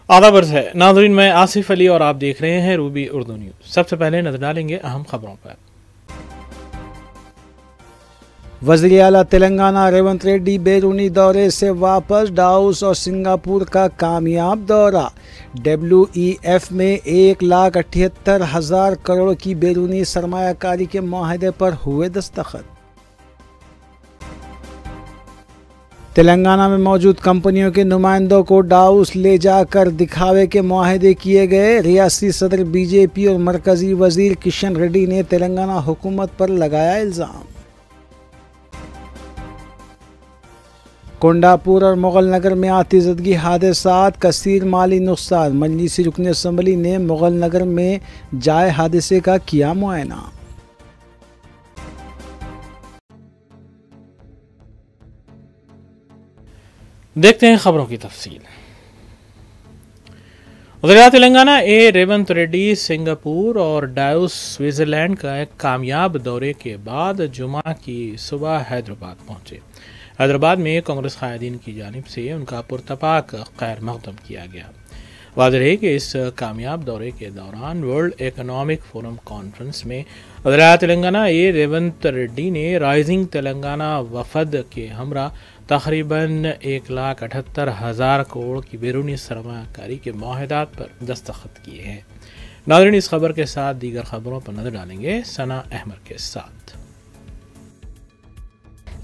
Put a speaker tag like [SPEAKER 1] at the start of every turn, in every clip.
[SPEAKER 1] आदाब अर्ज़ है नाज़रीन, मैं आसिफ अली और आप देख रहे हैं रूबी उर्दू न्यूज़। सबसे पहले नजर डालेंगे अहम खबरों पर।
[SPEAKER 2] वज़ीर आला तेलंगाना रेवंत रेड्डी बैरूनी दौरे से वापस। डाउस और सिंगापुर का कामयाब दौरा। WEF में 1,78,000 करोड़ की बैरूनी सरमायाकारी के मुआहदे पर हुए दस्तखत। तेलंगाना में मौजूद कंपनियों के नुमाइंदों को डाउस ले जाकर दिखावे के मुआहदे किए गए। रियासती सदर BJP और मरकजी वजीर किशन रेड्डी ने तेलंगाना हुकूमत पर लगाया इल्ज़ाम। कोंडापुर और मुगल नगर में आतिशदगी हादसात, कसीर माली नुकसान। मजलिसी रुकन असम्बली ने मुगल नगर में जाए हादसे का किया मुआयना।
[SPEAKER 1] देखते हैं खबरों की तफसील। वज़ीर तेलंगाना रेवंत रेड्डी सिंगापुर और डाउस स्विट्ज़रलैंड का एक कामयाब दौरे के बाद जुमा की सुबह हैदराबाद पहुंचे। हैदराबाद में कांग्रेस कायदीन की जानिब से उनका पुरतपाक खैर मक़दम किया गया। वाज़ेह है कि इस कामयाब दौरे के दौरान वर्ल्ड इकनॉमिक फोरम कॉन्फ्रेंस में वज़ीर तेलंगाना रेवंत रेड्डी ने राइजिंग तेलंगाना वफद के हमरा तकरीबन 1,78,000 करोड़ की बैरूनी सरमायाकारी के मुआहदात पर दस्तखत किए हैं। नाज़रीन, इस खबर के साथ दीगर खबरों पर नजर डालेंगे सना अहमद के साथ।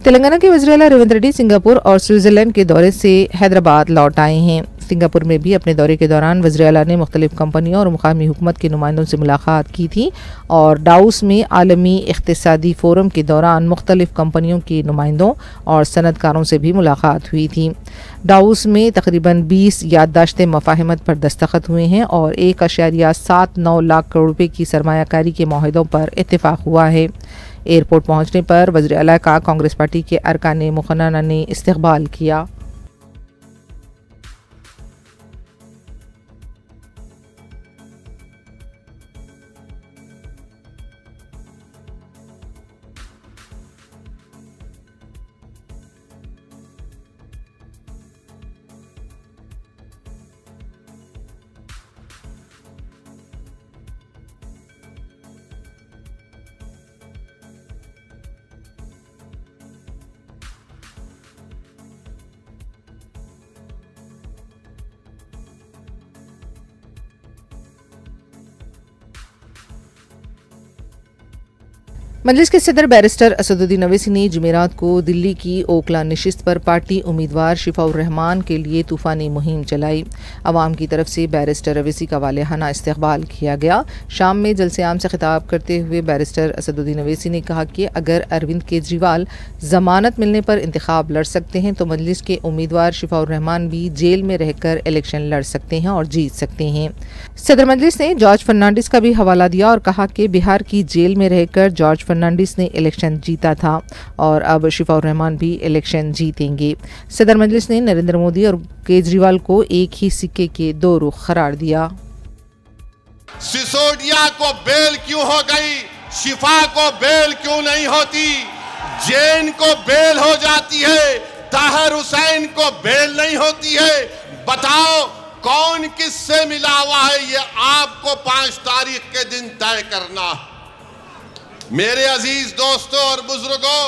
[SPEAKER 3] तेलंगाना के वज़ीर आला रेवंत रेड्डी सिंगापुर और स्विट्ज़रलैंड के दौरे से हैदराबाद लौट आए हैं। सिंगापुर में भी अपने दौरे के दौरान वज़ीर आला ने मुख्तलिफ कंपनियों और मुकामी हुकूमत के नुमाइंदों से मुलाकात की थी और डाउस में आलमी इक़्तिसादी फ़ोरम के दौरान मुख्तलिफ कंपनियों के नुमाइंदों और सनतकारों से भी मुलाकात हुई थी। डाउस में तकरीबन 20 याददाश्त मफाहिमत पर दस्तखत हुए हैं और 1.79 लाख करोड़ रुपये की सरमायाकारी के मुआहदों पर इत्तेफाक हुआ है। एयरपोर्ट पहुंचने पर वज़ीर आला का कांग्रेस पार्टी के अरकान मुखन्ना ने इस्तकबाल किया। मजलिस के सदर बैरिस्टर असदुद्दीन अवैसी ने जुमेरात को दिल्ली की ओखला नशिस्त पर पार्टी उम्मीदवार शिफाउर रहमान के लिए तूफ़ानी मुहिम चलाई। अवाम की तरफ से बैरिस्टर अवैसी का वालिहाना इस्तकबाल किया गया। शाम में जलसे आम से खिताब करते हुए बैरिस्टर असदुद्दीन अवैसी ने कहा कि अगर अरविंद केजरीवाल जमानत मिलने पर इंतखाब लड़ सकते हैं तो मजलिस के उम्मीदवार शिफाउर रहमान भी जेल में रहकर इलेक्शन लड़ सकते हैं और जीत सकते हैं। सदर मजलिस ने जॉर्ज फर्नांडिस का भी हवाला दिया और कहा कि बिहार की जेल में रहकर जॉर्ज फर्नांडिस ने इलेक्शन जीता था और अब शिफाउर रहमान भी इलेक्शन जीतेंगे। सदर मजलिस ने नरेंद्र मोदी और केजरीवाल को एक ही सिक्के के दो रुख करार दिया।
[SPEAKER 4] सिसोदिया को बेल क्यों हो गई, शिफा को बेल क्यों नहीं होती, जैन को बेल हो जाती है, ताहिर हुसैन को बेल नहीं होती है। बताओ कौन किससे मिला हुआ है, ये आपको 5 तारीख के दिन तय करना। मेरे अजीज दोस्तों और बुजुर्गों,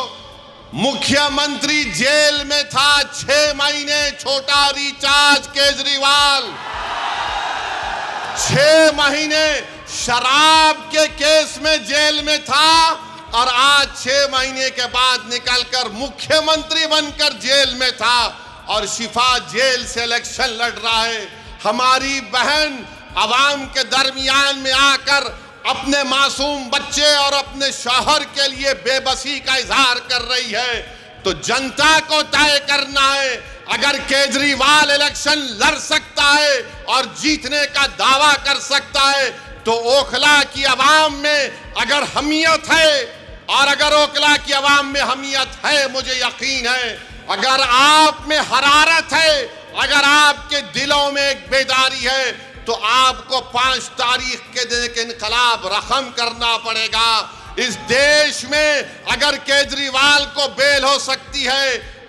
[SPEAKER 4] मुख्यमंत्री जेल में था 6 महीने, छोटा रिचार्ज केजरीवाल 6 महीने शराब के केस में जेल में था और आज 6 महीने के बाद निकलकर मुख्यमंत्री बनकर जेल में था और शिफा जेल से इलेक्शन लड़ रहा है। हमारी बहन अवाम के दरमियान में आकर अपने मासूम बच्चे और अपने शौहर के लिए बेबसी का इजहार कर रही है। तो जनता को तय करना है। अगर केजरीवाल इलेक्शन लड़ सकता है और जीतने का दावा कर सकता है तो ओखला की आवाम में अगर हमीयत है, और अगर ओखला की आवाम में हमीयत है, मुझे यकीन है अगर आप में हरारत है, अगर आपके दिलों में एक बेदारी है तो आपको 5 तारीख के दिन एक इनकलाब रकम करना पड़ेगा। इस देश में अगर केजरीवाल को बेल हो सकती है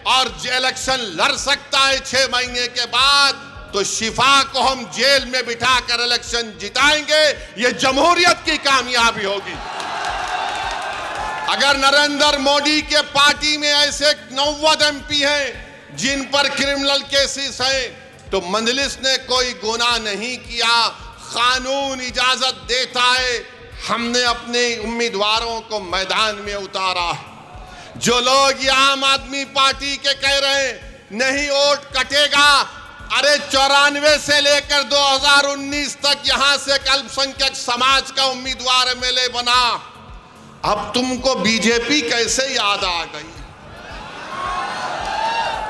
[SPEAKER 4] और इलेक्शन लड़ सकता है 6 महीने के बाद, तो शिफा को हम जेल में बिठाकर इलेक्शन जिताएंगे। ये जमहूरियत की कामयाबी होगी। अगर नरेंद्र मोदी के पार्टी में ऐसे 90 MP हैं जिन पर क्रिमिनल केसेस हैं, तो मजलिस ने कोई गुनाह नहीं किया, कानून इजाजत देता है। हमने अपने उम्मीदवारों को मैदान में उतारा। जो लोग ये आम आदमी पार्टी के कह रहे हैं नहीं वोट कटेगा, अरे 94 से लेकर 2019 तक यहां से अल्पसंख्यक समाज का उम्मीदवार MLA बना। अब तुमको बीजेपी कैसे याद आ गई?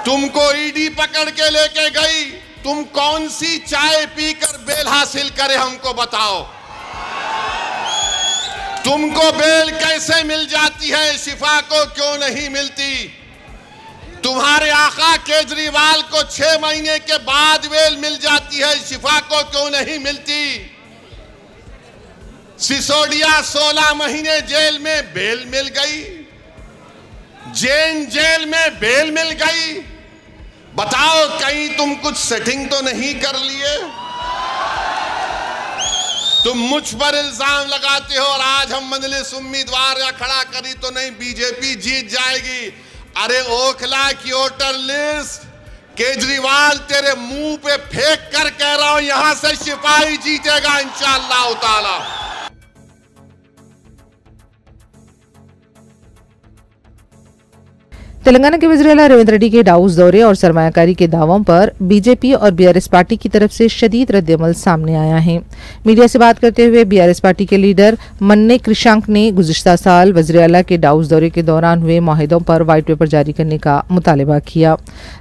[SPEAKER 4] तुमको ईडी पकड़ के लेके गई। तुम कौन सी चाय पीकर बेल हासिल करे हमको बताओ। तुमको बेल कैसे मिल जाती है, शिफा को क्यों नहीं मिलती? तुम्हारे आका केजरीवाल को 6 महीने के बाद बेल मिल जाती है, शिफा को क्यों नहीं मिलती? सिसोदिया 16 महीने जेल में बेल मिल गई, जैन जेल में बेल मिल गई। बताओ कहीं तुम कुछ सेटिंग तो नहीं कर लिए? तुम मुझ पर इल्जाम लगाते हो और आज हम मजलिस उम्मीदवार या खड़ा करी तो नहीं बीजेपी जीत जाएगी। अरे ओखला की वोटर लिस्ट केजरीवाल तेरे मुंह पे फेंक कर कह रहा हूं, यहां से सिपाही जीतेगा इंशाअल्लाह ताला।
[SPEAKER 3] तेलंगाना के वज़ीर-ए-आला रेवंत रेड्डी के डाउस दौरे और सरमायाकारी के दावों पर बीजेपी और बीआरएस पार्टी की तरफ से शदीद रद्द-ए-अमल सामने आया है। मीडिया से बात करते हुए बीआरएस पार्टी के लीडर मन्ने कृषांक ने गुज़िश्ता साल वज़ीर-ए-आला के डाउस दौरे के दौरान हुए माहिदों पर व्हाइट पेपर जारी करने का मुतालबा किया।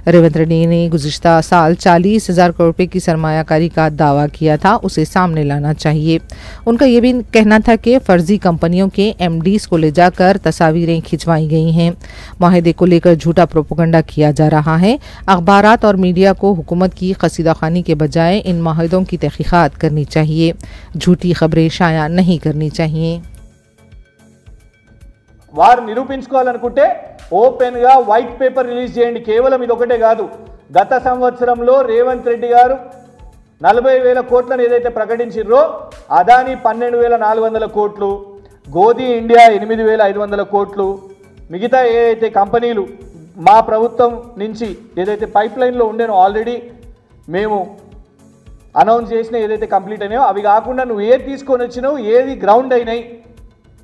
[SPEAKER 3] रेवंत रेड्डी ने गुज़िश्ता साल 40,000 करोड़ रुपए की सरमायाकारी का दावा किया था, उसे सामने लाना चाहिए। उनका ये भी कहना था कि फर्जी कंपनियों के MDs को ले जाकर तस्वीरें खिंचवाई गई हैं। माहिदे को लेकर झूठा प्रोपेगेंडा किया जा रहा है। अखबारात और मीडिया को हुकूमत की कसीदाखानी के बजाय इन माहिदों की तहकीकात करनी चाहिए, झूठी खबरें शाया नहीं करनी चाहिए।
[SPEAKER 5] వారు నిరూపించుకోవాలనుకుంటే ఓపెన్ గా వైట్ పేపర్ రిలీజ్ చేయండి। కేవలం ఇదొకటే కాదు, గత సంవత్సరంలో రేవంత్ రెడ్డి గారు 40,000 కోట్లను ఏదైతే ప్రకటించారో అదాని 12,400 కోట్లు, గోధి ఇండియా 8,500 కోట్లు, మిగతా ఏదైతే కంపెనీలు మా ప్రభుత్వం నుంచి ఏదైతే పైప్ లైన్లో ఉండేనో ఆల్రెడీ మేము అనౌన్స్ చేసిన ఏదైతే కంప్లీట్ అయినాయో అవి కాకుండా నువ్వు ఏది తీసుకొని వచ్చినావు, ఏది గ్రౌండ్ అయినాయి,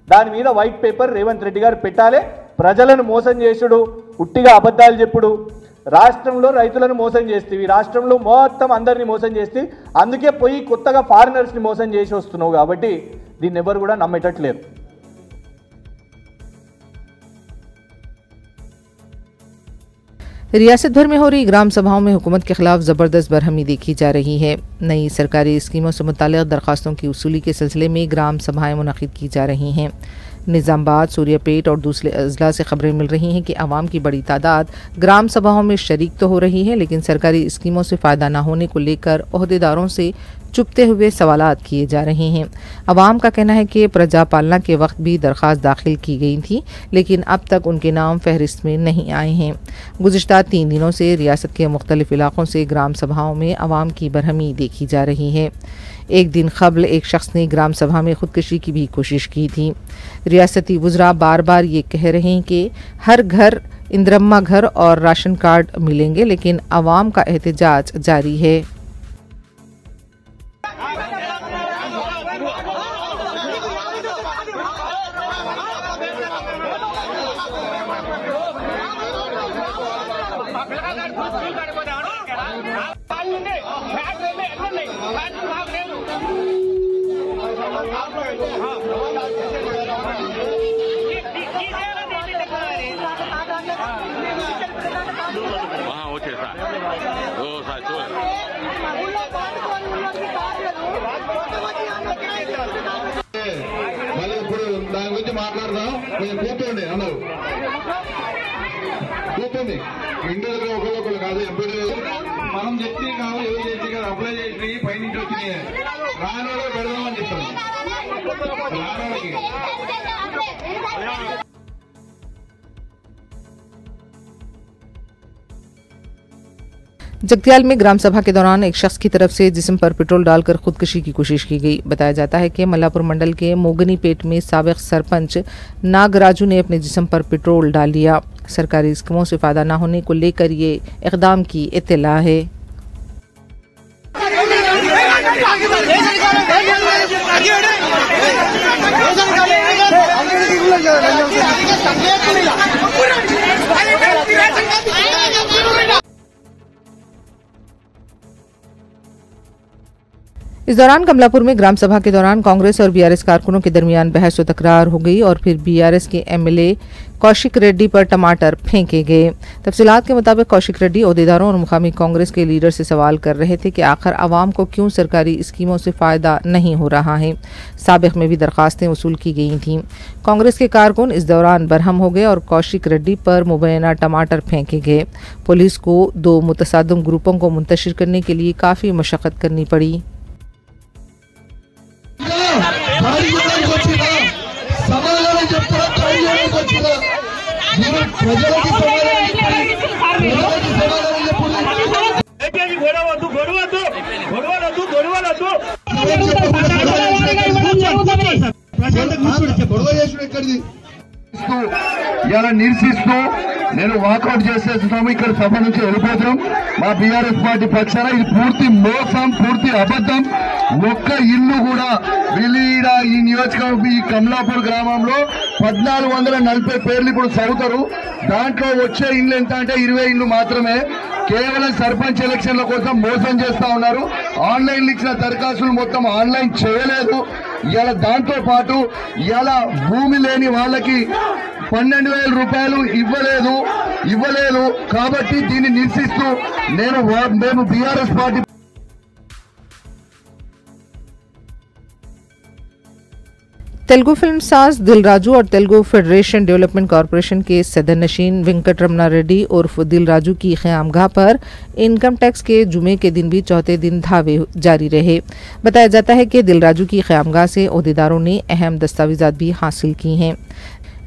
[SPEAKER 5] దాని మీద వైట్ పేపర్ రేవంత్ రెడ్డి గారు పెట్టాలి। ప్రజలను మోసం చేసుడు, ఉట్టిగా అబద్ధాలు చెప్పుడు, రాష్ట్రంలో రైతులను మోసం చేస్తేవి, రాష్ట్రంలో మొత్తం అందరినీ మోసం చేస్తే అందుకే పోయి కొత్తగా ఫారినర్స్ని మోసం చేసి వస్తున్నావు కాబట్టి దీన్ని ఎవరు కూడా నమ్మేటట్లేరు।
[SPEAKER 3] रियासत भर में हो रही ग्राम सभाओं में हुकूमत के खिलाफ ज़बरदस्त बरहमी देखी जा रही है। नई सरकारी स्कीमों से मुताल्लिक़ दरख्वास्तों की वसूली के सिलसिले में ग्राम सभाएं मुनक़िद की जा रही हैं। निज़ामबाद, सूर्यापेट और दूसरे अजला से खबरें मिल रही हैं कि आवाम की बड़ी तादाद ग्राम सभाओं में शरीक तो हो रही है, लेकिन सरकारी स्कीमों से फ़ायदा न होने को लेकर ओहदेदारों से चुपते हुए सवालात किए जा रहे हैं। अवाम का कहना है कि प्रजा पालना के वक्त भी दरख्वास्त दाखिल की गई थी, लेकिन अब तक उनके नाम फहरिस्त में नहीं आए हैं। गुज़िश्ता 3 दिनों से रियासत के मुख्तलिफ इलाकों से ग्राम सभाओं में अवाम की बरहमी देखी जा रही है। एक दिन कबल एक शख्स ने ग्राम सभा में खुदकुशी की भी कोशिश की थी। रियासती वुज़रा बार बार ये कह रहे हैं कि हर घर इंदिरम्मा घर और राशन कार्ड मिलेंगे, लेकिन अवाम का एहतजाज जारी है।
[SPEAKER 6] దాని గురించి మాట్లాడదాం, కొంచెం కూర్చోండి అందరూ కూర్చోండి। ఇండివిజువల్ ఒకళ్ళు కాదు, ఎంపీలు మనం చెప్తే కాదు, ఎవరు చేసి కాదు, అప్లై చేసి పైనుంచి వచ్చినాయి రానోడే పెడదామని చెప్తాను రానోడికి।
[SPEAKER 3] जगतियाल में ग्राम सभा के दौरान एक शख्स की तरफ से जिस्म पर पेट्रोल डालकर खुदकुशी की कोशिश की गई। बताया जाता है कि मल्लापुर मंडल के मोगनीपेट में साबिक सरपंच नागराजू ने अपने जिस्म पर पेट्रोल डाल लिया। सरकारी स्कीमों से फायदा न होने को लेकर ये इकदाम की इत्तला है। इस दौरान कमलापुर में ग्राम सभा के दौरान कांग्रेस और बीआरएस कारकुनों के दरमियान बहस व तकरार हो गई और फिर बीआरएस के एमएलए कौशिक रेड्डी पर टमाटर फेंके गए। तफसीलात के मुताबिक कौशिक रेड्डी ओहदेदारों और मुकामी कांग्रेस के लीडर से सवाल कर रहे थे कि आखिर आवाम को क्यों सरकारी स्कीमों से फायदा नहीं हो रहा है। साबिक में भी दरखास्तें वसूल की गई थीं। कांग्रेस के कारकुन इस दौरान बरहम हो गए और कौशिक रेड्डी पर मुबैना टमाटर फेंके गए। पुलिस को 2 मुतसादम ग्रुपों को मुंतशिर करने के लिए काफ़ी मशक्कत करनी पड़ी।
[SPEAKER 6] ఇలా నిరసిస్తూ నేను వాకౌట్ చేసేస్తున్నాము. ఇక్కడ సభ నుంచి వెళ్ళిపోతున్నాం. మా బీఆర్ఎస్ పార్టీ పక్షాన ఇది పూర్తి మోసం, పూర్తి అబద్ధం. ఒక్క ఇల్లు కూడా విలీడ ఈ నియోజకవర్గం ఈ కమలాపూర్ గ్రామంలో 1440 పేర్లు ఇప్పుడు చదువుతారు. దాంట్లో వచ్చే ఇండ్లు ఎంత అంటే 20 ఇండ్లు మాత్రమే. కేవలం సర్పంచ్ ఎలక్షన్ల కోసం మోసం చేస్తా ఉన్నారు. ఆన్లైన్ ఇచ్చిన దరఖాస్తులు మొత్తం ఆన్లైన్ చేయలేదు. ఇలా దాంతో పాటు ఇలా భూమి లేని వాళ్ళకి 12,000 రూపాయలు ఇవ్వలేదు. కాబట్టి దీన్ని నిరసిస్తూ మేము బీఆర్ఎస్ పార్టీ
[SPEAKER 3] तेलुगु फिल्म साज दिलराजू और तेलुगु फेडरेशन डेवलपमेंट कॉरपोरेशन के सदर नशीन वेंकट रमना रेड्डी उर्फ दिलराजू की क़यामगाह पर इनकम टैक्स के जुमे के दिन भी चौथे दिन धावे जारी रहे। बताया जाता है कि दिलराजू की क़यामगाह से ओहदेदारों ने अहम दस्तावेजात भी हासिल की हैं।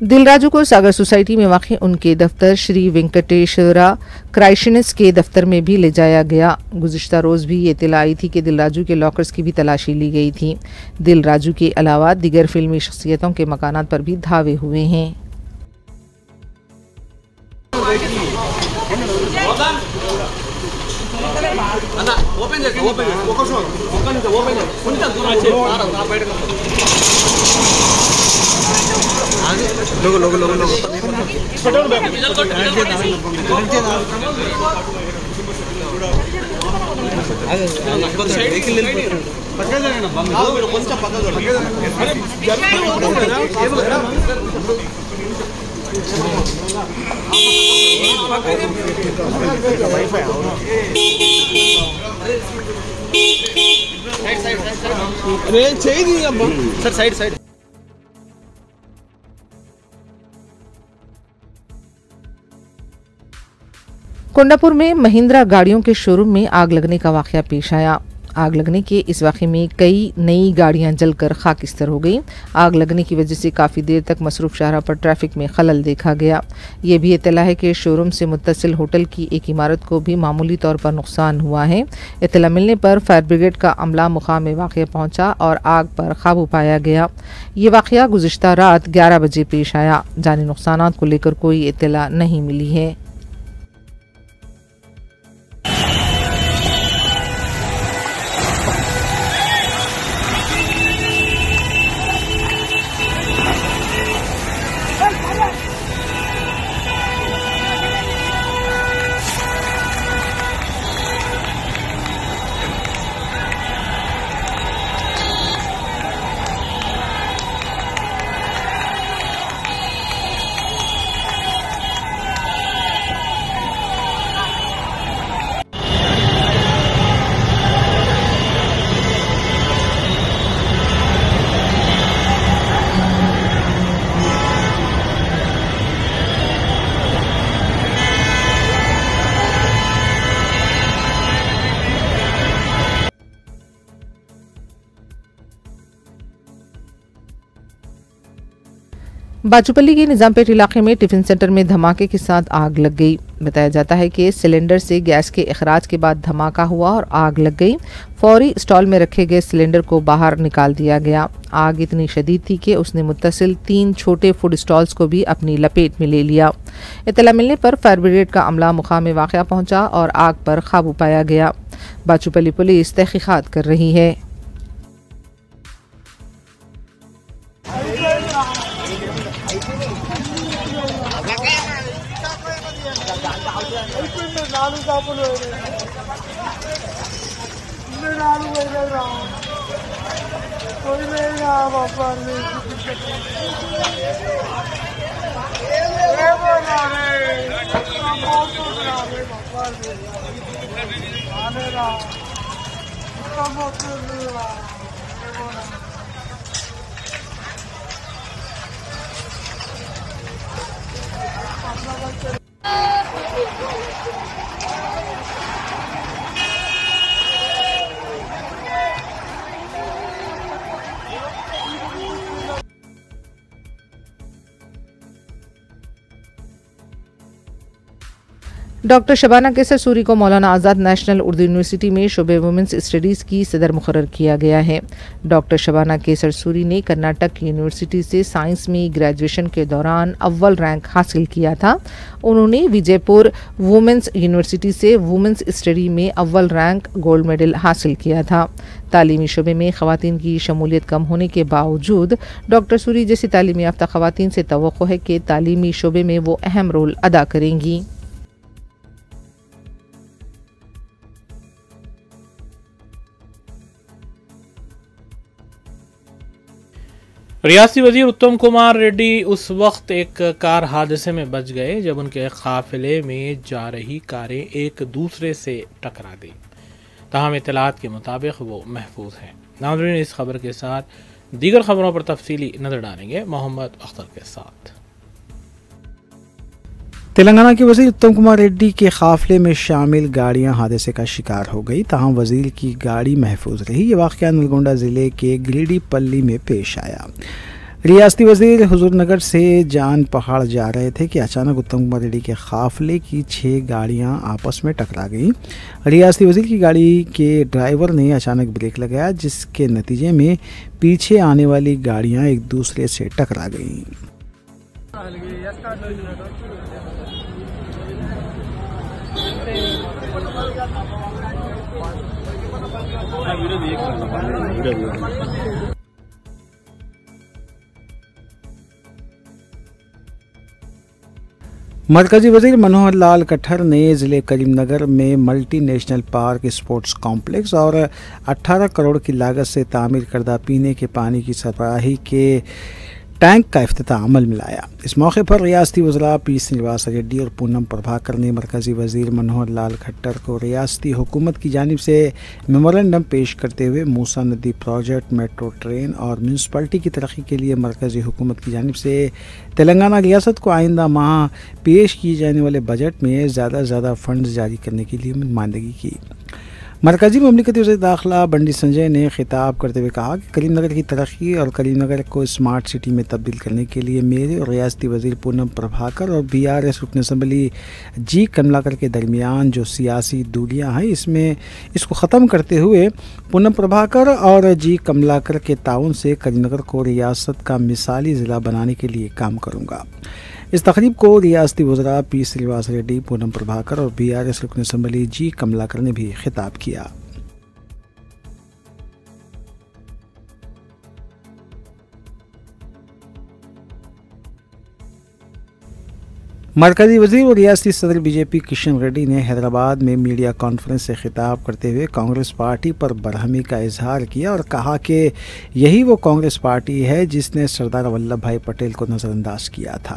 [SPEAKER 3] दिलराजू को सागर सोसाइटी में वाक़ उनके दफ्तर श्री वेंकटेश्वरा क्राइशनिस के दफ्तर में भी ले जाया गया। गुज़िश्ता रोज़ भी ये इत्तला आई थी कि दिलराजू के लॉकर्स की भी तलाशी ली गई थी। दिलराजू के अलावा दीगर फिल्मी शख्सियतों के मकानात पर भी धावे हुए हैं।
[SPEAKER 5] साइड
[SPEAKER 3] कोंडापुर में महिंद्रा गाड़ियों के शोरूम में आग लगने का वाकया पेश आया। आग लगने के इस वाक़े में कई नई गाड़ियां जलकर खाकिस्तर हो गई। आग लगने की वजह से काफ़ी देर तक मसरूफ शाहरा पर ट्रैफिक में खलल देखा गया। ये भी इत्तला है कि शोरूम से मुत्तसिल होटल की एक इमारत को भी मामूली तौर पर नुकसान हुआ है। इत्तला मिलने पर फायर ब्रिगेड का अमला मुकाम में वाक़या पहुंचा और आग पर काबू पाया गया। ये वाक़या गुज़िश्ता रात 11 बजे पेश आया। जानी नुकसानात को लेकर कोई इत्तला नहीं मिली है। बाजूपल्ली के निजामपेट इलाके में टिफिन सेंटर में धमाके के साथ आग लग गई। बताया जाता है कि सिलेंडर से गैस के अखराज के बाद धमाका हुआ और आग लग गई। फौरी स्टॉल में रखे गए सिलेंडर को बाहर निकाल दिया गया। आग इतनी शदीद थी कि उसने मुत्तसिल 3 छोटे फूड स्टॉल्स को भी अपनी लपेट में ले लिया। इत्तला मिलने पर फायर ब्रिगेड का अमला मुकाम में वाक़या पहुंचा और आग पर काबू पाया गया। बाचूपल्ली पुलिस तहकीकात कर रही है। डॉक्टर शबाना केसर सूरी को मौलाना आज़ाद नेशनल उर्दू यूनिवर्सिटी में शोबे वुमेंस स्टडीज़ की सदर मुकर्रर किया गया है। डॉक्टर शबाना केसर सूरी ने कर्नाटक यूनिवर्सिटी से साइंस में ग्रेजुएशन के दौरान अव्वल रैंक हासिल किया था। उन्होंने विजयपुर वुमेंस यूनिवर्सिटी से वुमेंस स्टडी में अव्वल रैंक गोल्ड मेडल हासिल किया था। तालीमी शोबे में ख़वातीन की शमूलियत कम होने के बावजूद डॉक्टर सूरी जैसी तालीमी याफ्ता ख़वातीन से तवक्को है कि तालीमी शोबे में वो अहम रोल अदा करेंगी।
[SPEAKER 1] रियासती वजीर उत्तम कुमार रेड्डी उस वक्त एक कार हादसे में बच गए जब उनके काफिले में जा रही कारें एक दूसरे से टकरा गई। ताहम इत्तलात के मुताबिक वो महफूज हैं। नाज़रीन, इस खबर के साथ दीगर खबरों पर तफसीली नजर डालेंगे मोहम्मद अख्तर के साथ।
[SPEAKER 2] तेलंगाना के वजीर उत्तम कुमार रेड्डी के काफिले में शामिल गाड़ियां हादसे का शिकार हो गई, ताहम वजीर की गाड़ी महफूज रही। ये वाक़या नलगोंडा ज़िले के गिरिडीपल्ली में पेश आया। रियासती वजीर हुजूरनगर से जान पहाड़ जा रहे थे कि अचानक उत्तम कुमार रेड्डी के काफिले की 6 गाड़ियां आपस में टकरा गईं। रियासती वजीर की गाड़ी के ड्राइवर ने अचानक ब्रेक लगाया, जिसके नतीजे में पीछे आने वाली गाड़ियां एक दूसरे से टकरा गईं। मरकजी वजीर मनोहर लाल खट्टर ने ज़िले करीमनगर में multi national park sports complex और 18 करोड़ की लागत से तामीर करदा पीने के पानी की सरबराही के टैंक का इफ्तिताह अमल में लाया। इस मौके पर रियासती वज़रा पी श्रीनिवास रेड्डी और पूनम प्रभाकर ने मरकजी वजीर मनोहर लाल खट्टर को रियासती हुकूमत की जानिब से मेमोरेंडम पेश करते हुए मूसा नदी प्रोजेक्ट, मेट्रो ट्रेन और म्यूनसिपलिटी की तरक्की के लिए मरकजी हुकूमत की जानिब से तेलंगाना रियासत को आइंदा माह पेश किए जाने वाले बजट में ज़्यादा से ज़्यादा फंड जारी करने के लिए नुमाइंदगी की। मरकजी ममलिकती वज़ीर दाखिला बंडी संजय ने खिताब करते हुए कहा कि करीमनगर की तरक्की और करीमनगर को स्मार्ट सिटी में तब्दील करने के लिए मेरे और रियासती वज़ीर पूनम प्रभाकर और BRS रुकन असम्बली जी कमलाकर के दरमियान जो सियासी दूरियां हैं इसको ख़त्म करते हुए पूनम प्रभाकर और जी कमलाकर के ताउन से करीमनगर को रियासत का मिसाली ज़िला बनाने के लिए काम करूँगा। इस तकरीब को रियासती वज़रा पी श्रीनिवास रेड्डी, पूनम प्रभाकर और BRS रुकन असम्बली जी कमलाकर ने भी खिताब किया। मरकजी वज़ीर और रियासती सदर BJP किशन रेड्डी ने हैदराबाद में मीडिया कॉन्फ्रेंस से खिताब करते हुए कांग्रेस पार्टी पर बरहमी का इजहार किया और कहा कि यही वो कांग्रेस पार्टी है जिसने सरदार वल्लभ भाई पटेल को नज़रअंदाज किया था।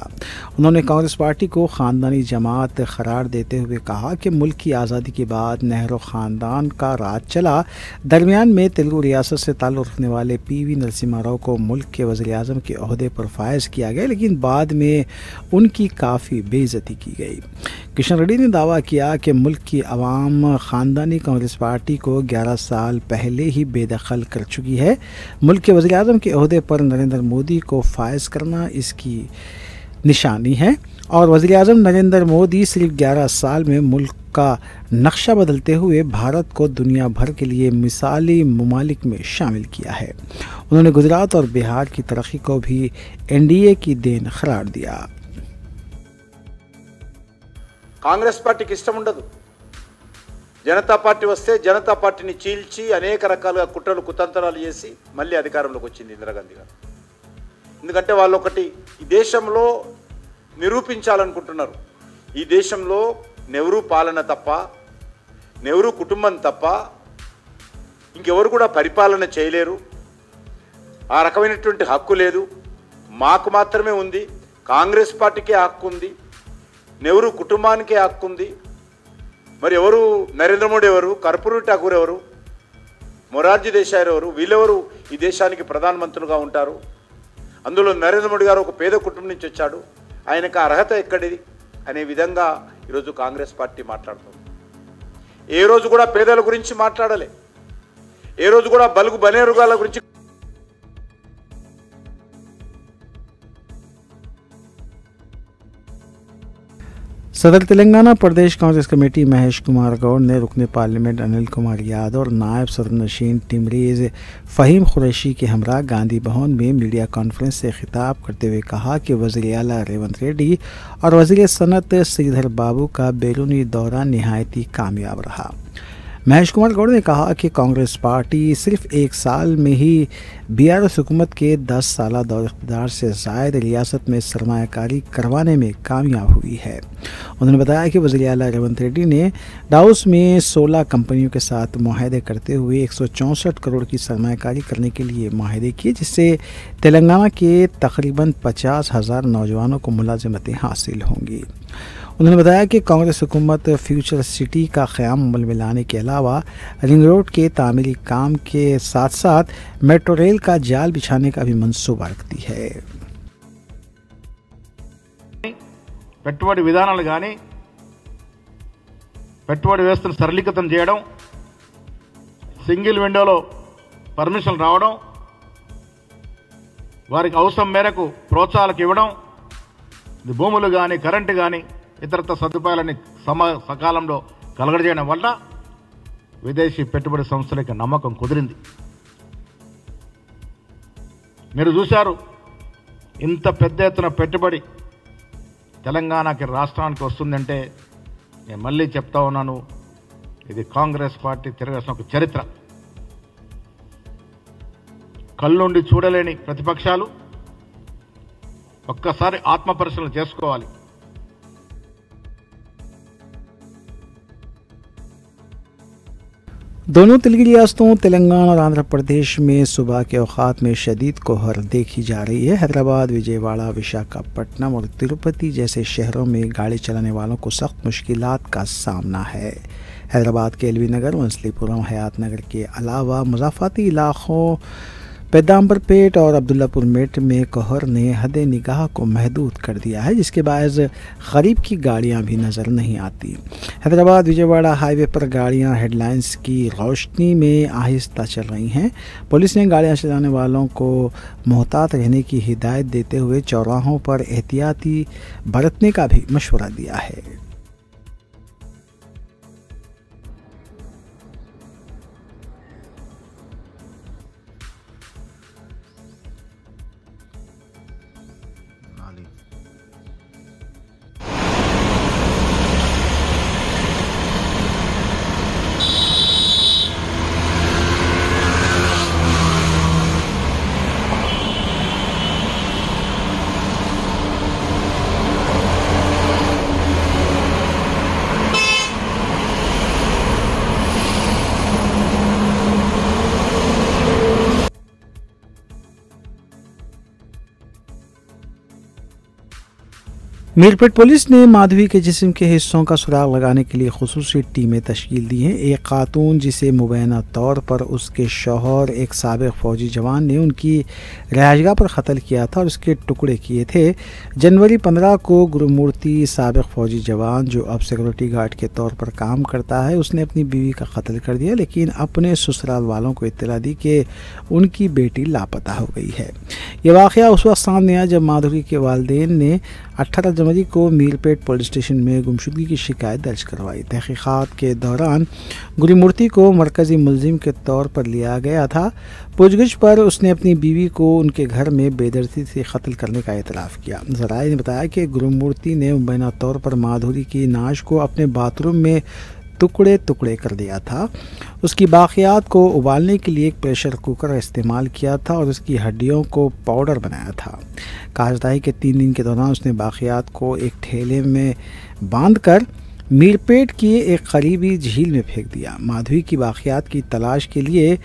[SPEAKER 2] उन्होंने कांग्रेस पार्टी को ख़ानदानी जमात करार देते हुए कहा कि मुल्क की आज़ादी के बाद नेहरू ख़ानदान का राज चला। दरमियान में तेलुगु रियासत से ताल्लुक़ रखने वाले PV नरसिम्हा राव को मुल्क के वज़ीर आज़म के ओहदे पर फायज़ किया गया, लेकिन बाद में उनकी काफ़ी बेइज्जती की गई। किशन रेड्डी ने दावा किया कि मुल्क की आवाम ख़ानदानी कांग्रेस पार्टी को 11 साल पहले ही बेदखल कर चुकी है। मुल्क के वज़ीर आज़म के ओहदे पर नरेंद्र मोदी को फायज़ करना इसकी निशानी है। और वज़ीर-ए-आज़म नरेंद्र मोदी सिर्फ 11 साल में मुल्क का नक्शा बदलते हुए भारत को दुनिया भर के लिए मिसाली ममालिक में शामिल किया है। उन्होंने गुजरात और बिहार की तरक्की को भी एनडीए की देन करार दिया।
[SPEAKER 7] కాంగ్రెస్ పార్టీకి ఇష్టం ఉండదు, జనతా పార్టీ వస్తే జనతా పార్టీని చీల్చి అనేక రకాలుగా కుట్రలు కుతంత్రాలు చేసి మళ్ళీ అధికారంలోకి వచ్చింది ఇందిరాగాంధీ గారు. ఎందుకంటే వాళ్ళు ఒకటి ఈ దేశంలో నిరూపించాలనుకుంటున్నారు, ఈ దేశంలో నెహ్రూ పాలన తప్ప, నెహ్రూ కుటుంబం తప్ప ఇంకెవరు కూడా పరిపాలన చేయలేరు, ఆ రకమైనటువంటి హక్కు లేదు, మాకు మాత్రమే ఉంది, కాంగ్రెస్ పార్టీకే హక్కు ఉంది, నెహ్రూ కుటుంబానికే హక్కు ఉంది. మరి ఎవరు నరేంద్ర మోడీ ఎవరు, కర్పూరి ఠాకూర్ ఎవరు, మొరార్జీ దేశాయ్ ఎవరు, వీళ్ళెవరు ఈ దేశానికి ప్రధానమంత్రులుగా ఉంటారు? అందులో నరేంద్ర మోడీ గారు ఒక పేద కుటుంబం నుంచి వచ్చాడు, ఆయనకు అర్హత ఎక్కడిది అనే విధంగా ఈరోజు కాంగ్రెస్ పార్టీ మాట్లాడుతుంది. ఏ రోజు కూడా పేదల గురించి మాట్లాడలే, ఏ రోజు కూడా బలుగు బనేరుగాల గురించి.
[SPEAKER 2] सदर तेलंगाना प्रदेश कांग्रेस कमेटी महेश कुमार गौड़ ने रुकन पार्लियामेंट अनिल कुमार यादव और नायब सदर नशीन टिमरेज फ़हीम कुरैशी के हमरा गांधी भवन में मीडिया कॉन्फ्रेंस से खिताब करते हुए कहा कि वज़ीर आला रेवंत रेड्डी और वज़ीर सनत श्रीधर बाबू का बैरूनी दौरा निहायती कामयाब रहा। महेश कुमार गौड़ ने कहा कि कांग्रेस पार्टी सिर्फ एक साल में ही बीआरएस हुकूमत के 10 साला दौर इक़्तिदार से ज़ायद रियासत में सरमायाकारी करवाने में कामयाब हुई है। उन्होंने बताया कि वज़ीर आला रेवंत रेड्डी ने डाउस में 16 कंपनियों के साथ मुआहदे करते हुए 164 करोड़ की सरमायाकारी करने के लिए मुआहदे किए, जिससे तेलंगाना के तकरीबन 50,000 नौजवानों को मुलाजिमतें हासिल होंगी। उन्होंने बताया कि कांग्रेस हुकूमत फ्यूचर सिटी का क़याम अमल में लाने के अलावा रिंग रोड के तामीरी काम के साथ साथ मेट्रो रेल का जाल बिछाने का भी मंसूबा रखती है।
[SPEAKER 7] పెట్టుబడి విధానాలు కానీ పెట్టుబడి వ్యవస్థను సరళీకృతం చేయడం, సింగిల్ విండోలో పర్మిషన్ రావడం, వారికి అవసరం మేరకు ప్రోత్సాహాలకు ఇవ్వడం, భూములు కానీ కరెంటు కానీ ఇతరత్ర సదుపాయాలని సకాలంలో కలగజేయడం వల్ల విదేశీ పెట్టుబడి సంస్థలకు నమ్మకం కుదిరింది. మీరు చూశారు, ఇంత పెద్ద ఎత్తున పెట్టుబడి తెలంగాణకి రాష్ట్రానికి వస్తుందంటే నేను మళ్ళీ చెప్తా ఉన్నాను, ఇది కాంగ్రెస్ పార్టీ తిరగాల్సిన ఒక చరిత్ర. కళ్ళుండి చూడలేని ప్రతిపక్షాలు ఒక్కసారి ఆత్మపరిశీలన చేసుకోవాలి.
[SPEAKER 2] दोनों तेलुगु रियासतों तेलंगाना और आंध्र प्रदेश में सुबह के औकात में शदीद कोहर देखी जा रही है। हैदराबाद, विजयवाड़ा, विशाखापट्टनम और तिरुपति जैसे शहरों में गाड़ी चलाने वालों को सख्त मुश्किलात का सामना है। हैदराबाद के एलवी नगर, वंसलीपुरम, हयात नगर के अलावा मुज़ाफ़ाती इलाक़ों पैदाम्बरपेट और अब्दुल्लापुर मेट में कोहर ने हद निगाह को महदूद कर दिया है, जिसके बायस गरीब की गाड़ियां भी नज़र नहीं आती। हैदराबाद विजयवाड़ा हाईवे पर गाड़ियां हेडलाइंस की रोशनी में आहिस्ता चल रही हैं। पुलिस ने गाड़ियां चलाने वालों को मोहतात रहने की हिदायत देते हुए चौराहों पर एहतियाती बरतने का भी मशवरा दिया है। मीरपेट पुलिस ने माधवी के जिस्म के हिस्सों का सुराग लगाने के लिए खुसूसी टीमें तश्कील दी हैं। एक खातून जिसे मुबैना तौर पर उसके शौहर एक साबिक फ़ौजी जवान ने उनकी रहायशगाह पर कत्ल किया था और उसके टुकड़े किए थे। जनवरी 15 को गुरुमूर्ति, साबिक फ़ौजी जवान जो अब सिक्योरिटी गार्ड के तौर पर काम करता है, उसने अपनी बीवी का कत्ल कर दिया, लेकिन अपने ससुराल वालों को इत्तला दी कि उनकी बेटी लापता हो गई है। यह वाक़या उस वक्त सामने आया जब माधुरी के वालिदैन ने 18 जनवरी को मीरपेट पुलिस स्टेशन में गुमशुदगी की शिकायत दर्ज करवाई। तहकीकात के दौरान गुरुमूर्ति को मरकजी मुलजिम के तौर पर लिया गया था। पूछगिछ पर उसने अपनी बीवी को उनके घर में बेदर्दी से कत्ल करने का एतराफ़ किया। ज़राए ने बताया कि गुरुमूर्ति ने मुबैना तौर पर माधुरी की नाश को अपने बाथरूम में टुकड़े टुकड़े कर दिया था। उसकी बाक़ियात को उबालने के लिए एक प्रेशर कुकर इस्तेमाल किया था और उसकी हड्डियों को पाउडर बनाया था। कहा जाता है कि 3 दिन के दौरान उसने बाक़ियात को एक ठेले में बांधकर मीरपेट की एक करीबी झील में फेंक दिया। माधुरी की बाक़ियात की तलाश के लिए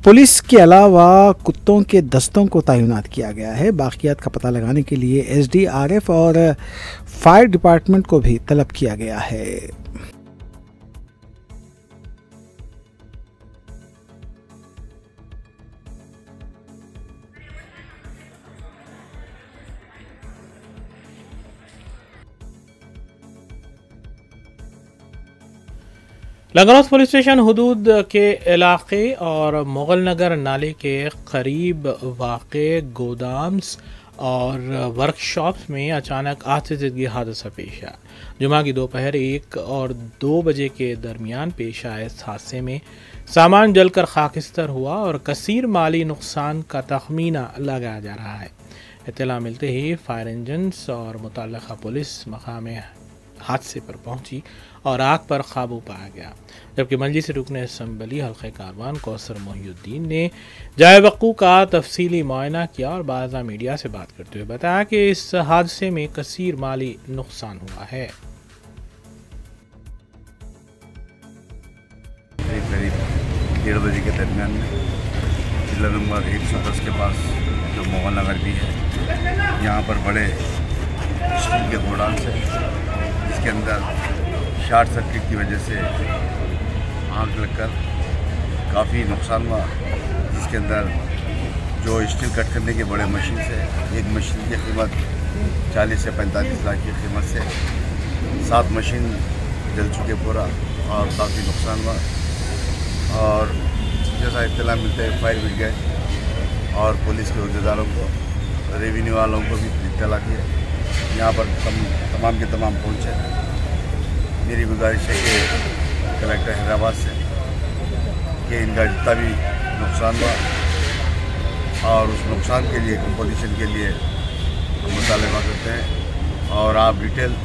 [SPEAKER 2] पुलिस के अलावा कुत्तों के दस्तों को तैनात किया गया है। बाक़ियात का पता लगाने के लिए SDRF और फायर डिपार्टमेंट को भी तलब किया गया है।
[SPEAKER 1] लंगरौस पुलिस स्टेशन हुदूद के इलाके और मुगल नगर नाले के करीब वाक़े गोदाम्स और वर्कशॉप्स में अचानक आतिशबाजी हादसा पेश आया। जुमा की दोपहर 1 और 2 बजे के दरमियान पेश आए इस हादसे में सामान जलकर खाकिस्तर हुआ और कसीर माली नुकसान का तखमीना लगाया जा रहा है। इत्तला मिलते ही फायर इंजन्स और मुतल्लिका पुलिस मकाम हादसे पर पहुंची और आग पर काबू पाया गया, जबकि मजलिस रुकन असम्बली हल्क़े कारवान कौसर मोहिउद्दीन ने जाए वक़ू का तफसीली मुआयना किया और बाज़ा मीडिया से बात करते हुए बताया कि इस हादसे में कसीर माली नुकसान हुआ है।
[SPEAKER 8] करीब 1:30 बजे के दरमियान में जिला नंबर 110 के पास जो मोहन नगर भी है, यहाँ पर बड़े स्टील के गोडाउन है जिसके अंदर शॉर्ट सर्किट की वजह से आग लगकर काफ़ी नुकसान हुआ, जिसके अंदर जो स्टील कट करने के बड़े मशीन से एक मशीन की कीमत 40 से 45 लाख की कीमत से 7 मशीन जल चुके पूरा और काफ़ी नुकसान हुआ। और जैसा इत्तला मिलता है फायर ब्रिगेड और पुलिस के अहदेदारों को, रेवेन्यू वालों को भी इत्तला किया, यहाँ पर तमाम के तमाम पहुँचे। मेरी गुजारिश है कि कलेक्टर हैदराबाद से कि इनका जितना भी नुकसान हुआ और उस नुकसान के लिए कंपोजिशन के लिए हम मुतालबा करते हैं और आप डिटेल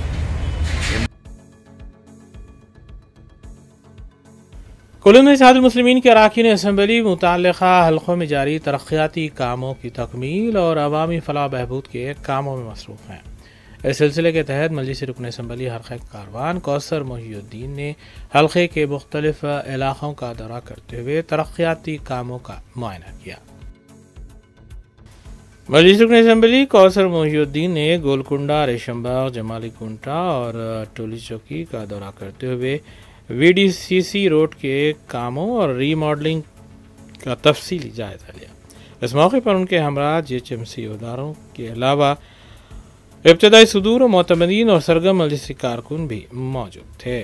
[SPEAKER 1] कुल्लू में इत्तेहादुल मुस्लिमीन के अरकान असम्बली मुतल्लिका हल्कों में जारी तरक्याती कामों की तकमील और अवामी फलाह बहबूद के कामों में मसरूफ़ हैं। इस सिलसिले के तहत मजलिस रुकन असम्बली हल्क़े कारवान कौसर मोहिउद्दीन ने हल्क़े के मुख्तलिफ इलाक़ों का दौरा करते हुए तरक्याती कामों का मुआयना किया। मजलिस रुकन असम्बली कौसर मोहिउद्दीन ने गोलकुंडा, रेशमबाग, जमाली कुंटा और टोली चौकी का दौरा करते हुए VDCC रोड के कामों और रीमॉडलिंग का तफसीली जायजा लिया। इस मौके पर उनके हमरा GHMC अहदेदारों के अलावा इब्तदाई सुदूर, मोतमदीन और सरगम मजलिसी कारकुन भी मौजूद थे।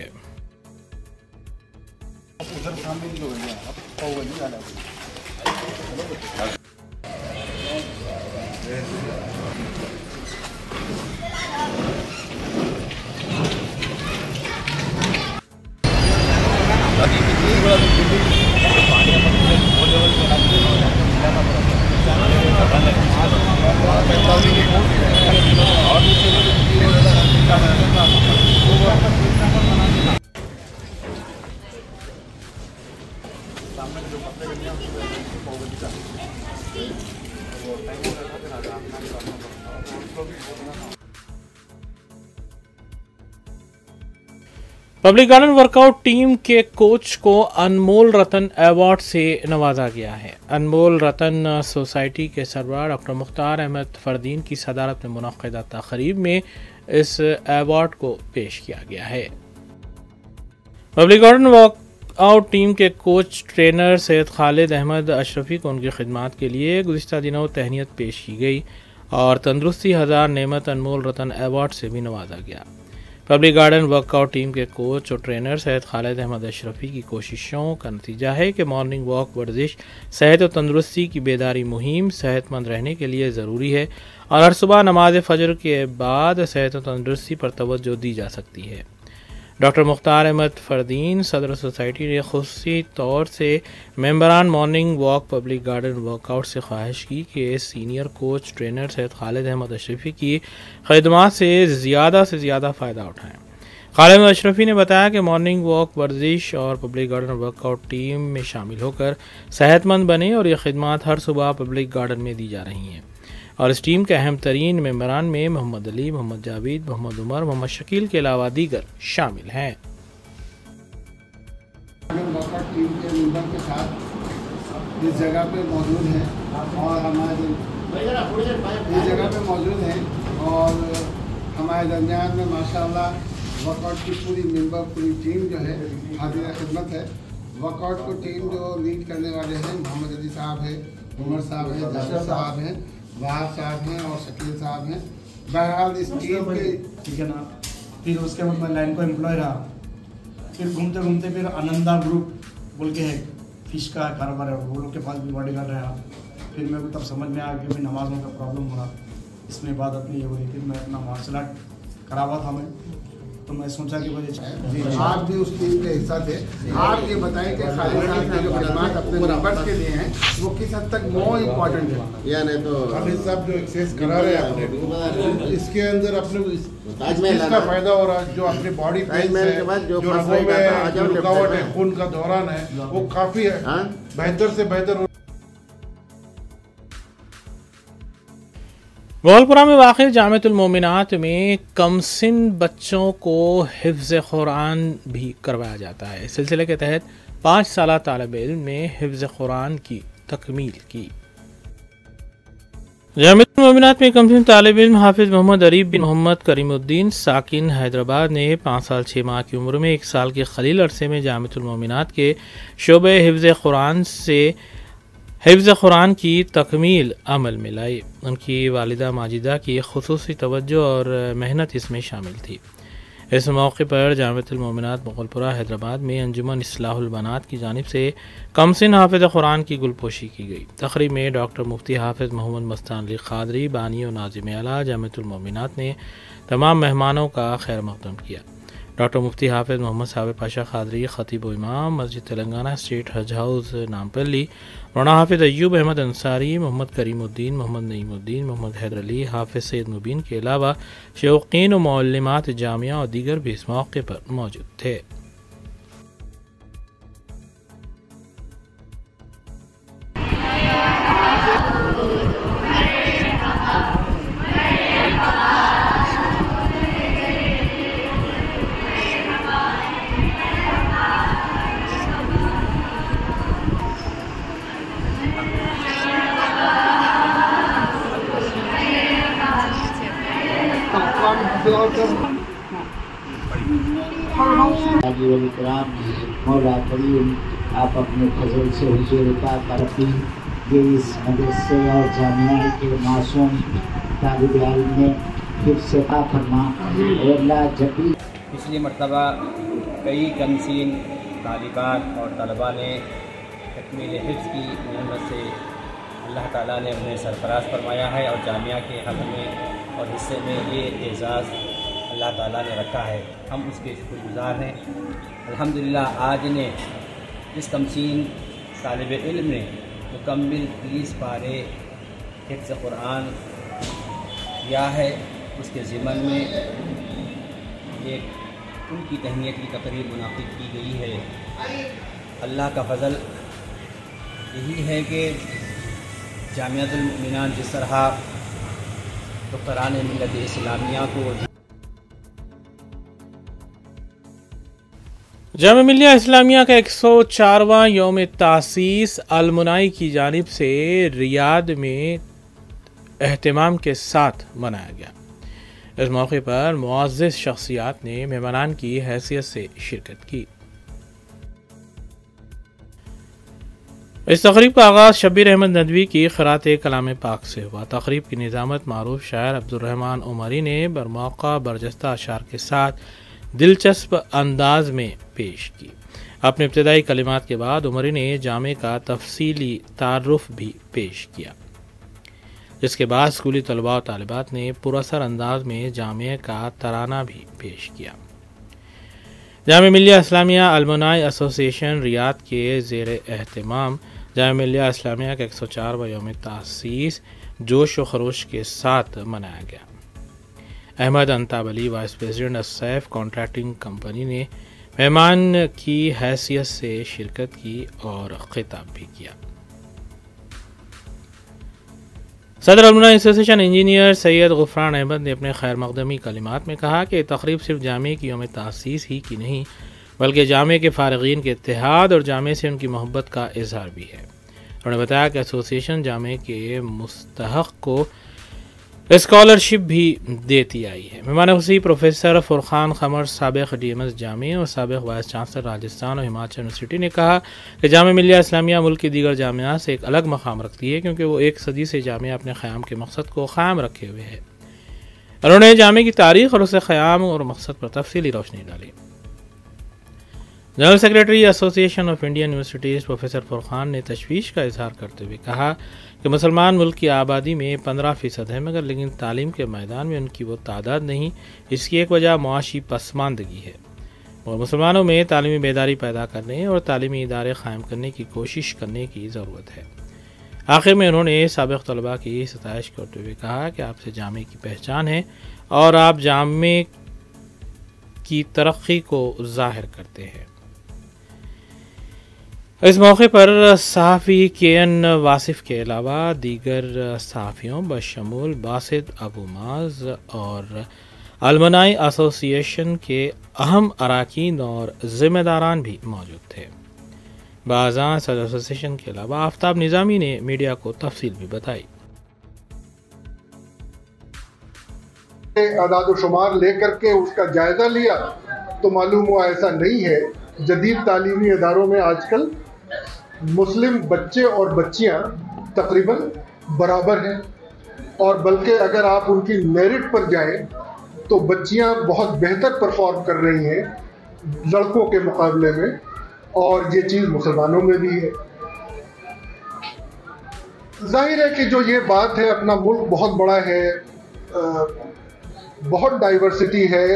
[SPEAKER 1] पब्लिक गार्डन वर्कआउट टीम के कोच को अनमोल रतन अवार्ड से नवाजा गया है। अनमोल रतन सोसाइटी के सरबराह डॉक्टर मुख्तार अहमद फरदीन की सदारत में मुनक्किदा तकरीब में इस अवार्ड को पेश किया गया है। पब्लिक गार्डन वर्कआउट टीम के कोच ट्रेनर सैयद खालिद अहमद अशरफी को उनकी खिदमात के लिए गुज़िश्ता दिनों तहनीत पेश की गई और तंदुरुस्ती हज़ार नेमत अनमोल रतन अवार्ड से भी नवाजा गया। पब्लिक गार्डन वर्कआउट टीम के कोच और ट्रेनर सैयद खालिद अहमद अशरफी की कोशिशों का नतीजा है कि मॉर्निंग वॉक वर्जिश सेहत और तंदुरुस्ती की बेदारी मुहिम सेहतमंद रहने के लिए ज़रूरी है और हर सुबह नमाज फजर के बाद सेहत और तंदुरुस्ती पर तवज्जो दी जा सकती है। डॉक्टर मुख्तार अहमद फरदीन सदर सोसाइटी ने खुसूसी तौर से मेंबरान morning walk public garden workout से ख्वाहिश की कि senior coach trainer Syed Khalid Ahmed Ashrafi की खिदमत से ज़्यादा फ़ायदा उठाएँ। खालिद अहमद अशरफी ने बताया कि मॉर्निंग वॉक वर्जिश और पब्लिक गार्डन वर्कआउट टीम में शामिल होकर सेहतमंद बने और ये खिदमत हर सुबह पब्लिक गार्डन में दी जा रही हैं और इस टीम के अहम तरीन मेंबरान में मोहम्मद अली, मोहम्मद जावेद, मोहम्मद उमर, मोहम्मद शकील के अलावा दीगर शामिल हैं।
[SPEAKER 9] वर्कआउट टीम के मेंबर के साथ इस जगह पे मौजूद हैं और हमारे इस जगह पे मौजूद हैं और हमारे दरमियान में माशाल्लाह वर्कआउट की पूरी टीम जो है हाजिर खिदमत है। वर्कआउट को टीम जो लीड करने वाले हैं मोहम्मद अली साहब है, उमर साहब है, जावेद साहब हैं, वाह साहब हैं और शकील साहब हैं। बहरहाल इस टीम के
[SPEAKER 10] ठीक है ना। फिर उसके बाद मैं लाइन को एम्प्लॉय रहा, फिर घूमते घूमते फिर आनंदा ग्रुप बोल के है फिश का कारोबार है, वो लोग के पास भी बॉडी गार्ड रहा। फिर मेरे को तब समझ में आया कि भाई नमाज़ों का प्रॉब्लम हो रहा, इसमें इबादत नहीं हो रही। फिर मैं अपना मार्शल आर्ट करा हुआ था मैं, तो मैं सोचा कि मुझे
[SPEAKER 9] आप भी उस टीम के हिस्सा थे। आप ये बताएं कि खालिद साहब ने जो खिदमत अपने मेंबर्स के लिए हैं वो किस हद तक मोर इम्पोर्टेंट है या नहीं? तो
[SPEAKER 11] खालिद साहब जो एक्सरसाइज करा रहे हैं अपने इसके अंदर अपने इसका फायदा हो रहा है। जो अपनी बॉडी पेन है, जो रगों में जो रुकावट है, खून का दौरान है, वो काफी बेहतर से बेहतर।
[SPEAKER 1] गोलपुरा में वाक़ जामिअतुल मोमिनात में कमसिन बच्चों को हिफ्ज़ कुरान भी करवाया जाता है। इस सिलसिले के तहत 5 साला तालिब इल्म ने हिफ्ज़ कुरान की तकमील की। जामिअतुल मोमिनात में कमसिन तालिब इल्म हाफिज़ मोहम्मद अरीब बिन मोहम्मद करीमुद्दीन साकिन हैदराबाद ने 5 साल 6 माह की उम्र में 1 साल के खलील अरसे में जामिअतुल मोमिनात के शोबे हिफ्ज़ कुरान से हिफ्ज़ कुरान की तकमील अमल में लाई। उनकी वालिदा माजिदा की खुसूसी तवज्जो और मेहनत इसमें शामिल थी। इस मौके पर जामिअतुल मोमिनात मुगलपुरा हैदराबाद में अंजुमन इस्लाहुल बनात की जानिब से कमसिन हाफिज़ कुरान की गुलपोशी की गई। तकरीब में डॉक्टर मुफ्ती हाफिज़ मोहम्मद मस्तान अली क़ादरी बानी और नाज़िम आला जामिअतुल मोमिनात ने तमाम मेहमानों का खैर मक़दम किया। डॉक्टर मुफ्ती हाफिज़ मोहम्मद साबिर पाशा क़ादरी ख़तीब व इमाम मस्जिद तेलंगाना स्टेट हज हाउस नामपल्ली, मौलाना हाफिज़ अय्यूब अहमद अंसारी, मोहम्मद करीमुद्दीन, मोहम्मद नईमुद्दीन, मोहम्मद हैदर अली, हाफिज़ सैयद मुबीन के अलावा शौकीन व मुअल्लिमात जामिया और दीगर भी इस मौके पर मौजूद थे।
[SPEAKER 12] मौला करीम आप अपने फजल से हुजूर पाक करती ये इस मदरसे और जामिया के मासूम तालिब इल्म ने फिर से फरमा अल्लाह जब भी
[SPEAKER 13] पिछली मरतबा कई कमसीन तालिबात और तलबा ने तकमील हिफ्ज़ की नेमत से अल्लाह ताला ने उन्हें सरफराज फरमाया है और जामिया के हक़ में और हिस्से में ये एज़ाज़ अल्लाह ताला ने रखा है। हम उसके शुक्रगुज़ार हैं। अल्हम्दुलिल्लाह आज ने इस कमसीन तालिब इल्म ने मुकम्मिल 30 पारे हिफ्ज़ कुरान किया है। उसके ज़िमन में एक उनकी तहनीत की तकरीब मुनाक़िद की गई है। अल्लाह का फ़ज़ल यही है कि जामिअतुल मोमिनात जिस तरह दुख्तरान मिल्लत इस्लामिया को
[SPEAKER 1] जामिया मिल्लिया इस्लामिया का 104वां यौम तासीस अलमुनाई की जानिब से रियाद में एहतमाम के साथ मनाया गया। इस मौके पर मुअज़्ज़िज़ शख्सियात ने मेहमानान की हैसियत से शिरकत की। इस तक़रीब का आगाज़ शब्बीर अहमद नदवी की क़िराअत कलाम पाक से हुआ। तक़रीब की निज़ामत मारूफ शायर अब्दुर्रहमान उमरी ने बरमौका बरजस्ता अशार के साथ दिलचस्प अंदाज में पेश की। अपने इब्तदाई कलिमात के बाद उमरी ने जामे का तफसीली तारुफ भी पेश किया, जिसके बाद स्कूली तलबा और तालिबात ने पुरअसर अंदाज में जामे का तराना भी पेश किया। Jamia Millia Islamia alumni association Riyadh के ज़ेर एहतमाम जामिया मिल्लिया इस्लामिया का 104वां यौम तासीस जोश व खरोश के साथ मनाया गया। अहमद अंताब Ali vice president Saif contracting company ने मेहमान की हैसियत से शिरकत की और खिताब भी किया। सदर alumni association engineer Syed Gufran Ahmad ने अपने खैर मकदमी कलिमात में कहा कि तकरीब सिर्फ जामे की यौम तासीस ही की नहीं, बल्कि जामे के फ़ारिगीन के इत्तेहाद और जामे से उनकी मोहब्बत का इजहार भी है। उन्होंने बताया कि एसोसिएशन जामे के मुस्तहक़ को स्कॉलरशिप भी देती आई है। मेहमान खुशी प्रोफेसर फुरखान खमर साबिक़ DMS जामे और साबिक़ वाइस चांसलर राजस्थान और हिमाचल यूनिवर्सिटी ने कहा कि जामिया मिल्लिया इस्लामिया मुल्क की दीगर जामियात से एक अलग मकाम रखती है, क्योंकि वो एक सदी से जामिया अपने क़याम के मकसद को क़ायम रखे हुए है। उन्होंने जामे की तारीख़ और उसके क़याम और मकसद पर तफसीली रोशनी डाली। General secretary association of Indian universities professor Furqan ने तशवीश का इजहार करते हुए कहा कि मुसलमान मुल्क की आबादी में 15% है, मगर लेकिन तालीम के मैदान में उनकी वो तादाद नहीं। इसकी एक वजह मुआशी पसमानदगी है और मुसलमानों में तालीमी बेदारी पैदा करने और तालीमी इदारे क़ायम करने की कोशिश करने की ज़रूरत है। आखिर में उन्होंने साबिक़ तलबा की सताइश करते हुए कहा कि आपसे जामे की पहचान है और आप जामे की तरक्की को ज़ाहिर करते हैं। इस मौके पर सहाफ़ी KN वासिफ़ के अलावा दीगर सहाफ़ियों बशमूल बासित अबू माज और अलमनाई एसोसिएशन के अहम अराकीन और ज़िम्मेदारान भी मौजूद थे। बाज़ां सदर एसोसिएशन के अलावा आफ्ताब निज़ामी ने मीडिया को तफसील भी बताई।
[SPEAKER 11] आदाद शुमार लेकर के उसका जायजा लिया तो मालूम हुआ ऐसा नहीं है। जदीद तालीमी इदारों में आजकल मुस्लिम बच्चे और बच्चियां तकरीबन बराबर हैं, और बल्कि अगर आप उनकी मेरिट पर जाएं तो बच्चियां बहुत बेहतर परफॉर्म कर रही हैं लड़कों के मुकाबले में, और ये चीज़ मुसलमानों में भी है। जाहिर है कि जो ये बात है, अपना मुल्क बहुत बड़ा है, बहुत डाइवर्सिटी है,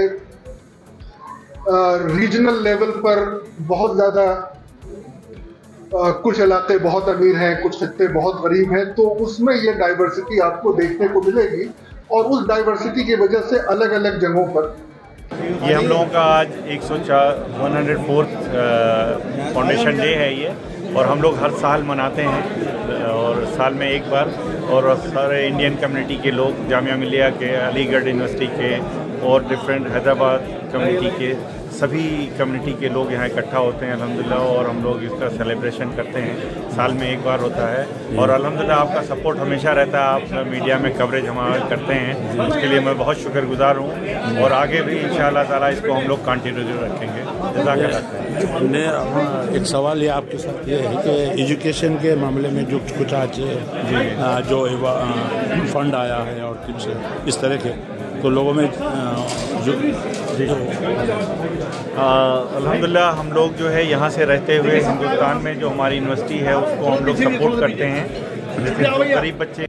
[SPEAKER 11] रीजनल लेवल पर बहुत ज़्यादा कुछ इलाके बहुत अमीर हैं, कुछ खित्ते बहुत गरीब हैं, तो उसमें ये डाइवर्सिटी आपको देखने को मिलेगी, और उस डाइवर्सिटी की वजह से अलग अलग जगहों पर
[SPEAKER 14] ये हम लोगों का आज 104th फाउंडेशन डे है ये, और हम लोग हर साल मनाते हैं और साल में एक बार, और सारे इंडियन कम्युनिटी के लोग जामिया मिल्लिया के, अलीगढ़ यूनिवर्सिटी के और डिफरेंट हैदराबाद कम्युनिटी के सभी कम्युनिटी के लोग यहाँ इकट्ठा होते हैं अल्हम्दुलिल्लाह, और हम लोग इसका सेलिब्रेशन करते हैं। साल में एक बार होता है, और अल्हम्दुलिल्लाह आपका सपोर्ट हमेशा रहता है, आप मीडिया में कवरेज हमारा करते हैं, उसके लिए मैं बहुत शुक्रगुजार हूँ, और आगे भी इंशाअल्लाह ताला इसको हम लोग कंटिन्यू रखेंगे।
[SPEAKER 15] मैं एक सवाल ये आपके साथ ये है कि एजुकेशन के मामले में जो कुछ आज जो फंड आया है और कुछ इस तरह के, तो लोगों में
[SPEAKER 14] अल्हम्दुलिल्लाह हम लोग जो है यहाँ से रहते हुए हिंदुस्तान में जो हमारी यूनिवर्सिटी है उसको हम लोग सपोर्ट करते हैं, जैसे गरीब बच्चे।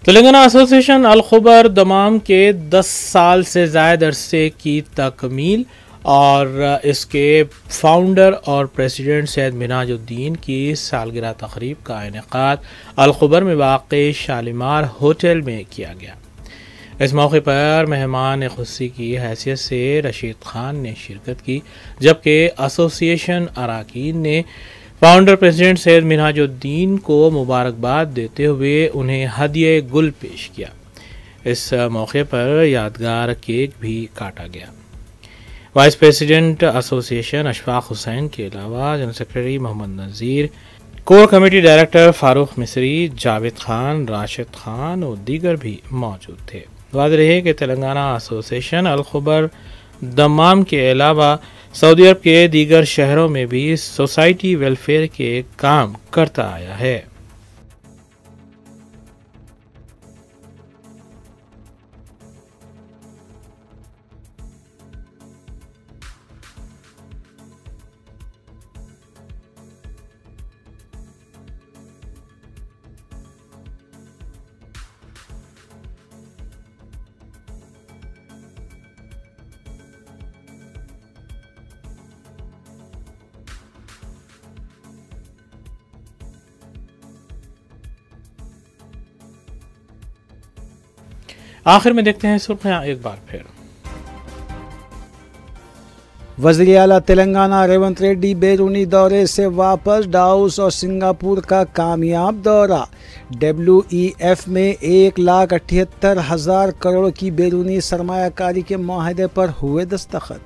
[SPEAKER 1] तेलंगाना एसोसिएशन अल खुबर दमाम के 10 साल से ज़ायद अरसे की तकमील और इसके फाउंडर और प्रेसिडेंट सैयद मिन्हाजुद्दीन की सालगिरह तकरीब का इनेकाद अल खुबर में वाक़ई शालीमार होटल में किया गया। इस मौके पर मेहमान खुशी की हैसियत से रशीद खान ने शिरकत की, जबकि एसोसिएशन अराकीन ने फाउंडर प्रेसिडेंट सैयद मिन्हाजुद्दीन को मुबारकबाद देते हुए उन्हें हदिये गुल पेश किया। इस मौके पर यादगार केक भी काटा गया। Vice president association Ashfaq Hussain के अलावा जनरल सेक्रेटरी मोहम्मद नज़ीर, कोर कमेटी डायरेक्टर फारूक मिस्री, जावेद खान, राशिद खान और दीगर भी मौजूद थे। वाज़ेह रहे कि तेलंगाना एसोसिएशन अल खुबर दमाम के अलावा सऊदी अरब के दीगर शहरों में भी सोसाइटी वेलफेयर के काम करता आया है। आखिर में देखते हैं सुर्खियां एक बार फिर।
[SPEAKER 2] वज़ीर आला तेलंगाना रेवंत रेड्डी बैरूनी दौरे से वापस। डाउस और सिंगापुर का कामयाब दौरा। WEF में 1,78,000 करोड़ की बैरूनी सरमायाकारी के माहदे पर हुए दस्तखत।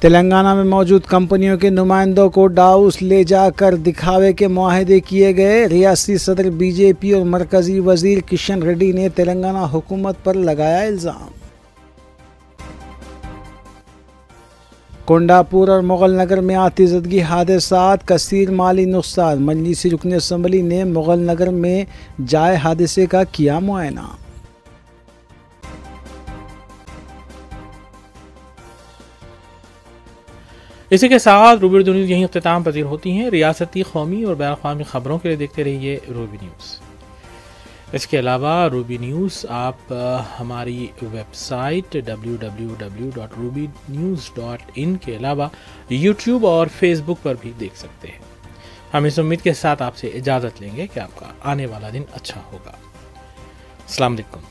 [SPEAKER 2] तेलंगाना में मौजूद कंपनियों के नुमाइंदों को डाउस ले जाकर दिखावे के मुआहदे किए गए। रियासती सदर BJP और मरकजी वजीर किशन रेड्डी ने तेलंगाना हुकूमत पर लगाया इल्ज़ाम। कोंडापुर और मुगल नगर में आतिशदगी हादसात, कसीर माली नुकसान। मजलिसी रुकन असम्बली ने मुगल नगर में जाए हादसे का किया मुआयना।
[SPEAKER 1] इसी के साथ रूबी न्यूज़ यहीं इख्तिताम पजीर होती हैं। रियासती, कौमी और बैन-अक़वामी खबरों के लिए देखते रहिए रूबी न्यूज़। इसके अलावा रूबी न्यूज़ आप हमारी वेबसाइट www.rubynews.in के अलावा यूट्यूब और फेसबुक पर भी देख सकते हैं। हम इस उम्मीद के साथ आपसे इजाज़त लेंगे कि आपका आने वाला दिन अच्छा होगा। अस्सलाम वालेकुम।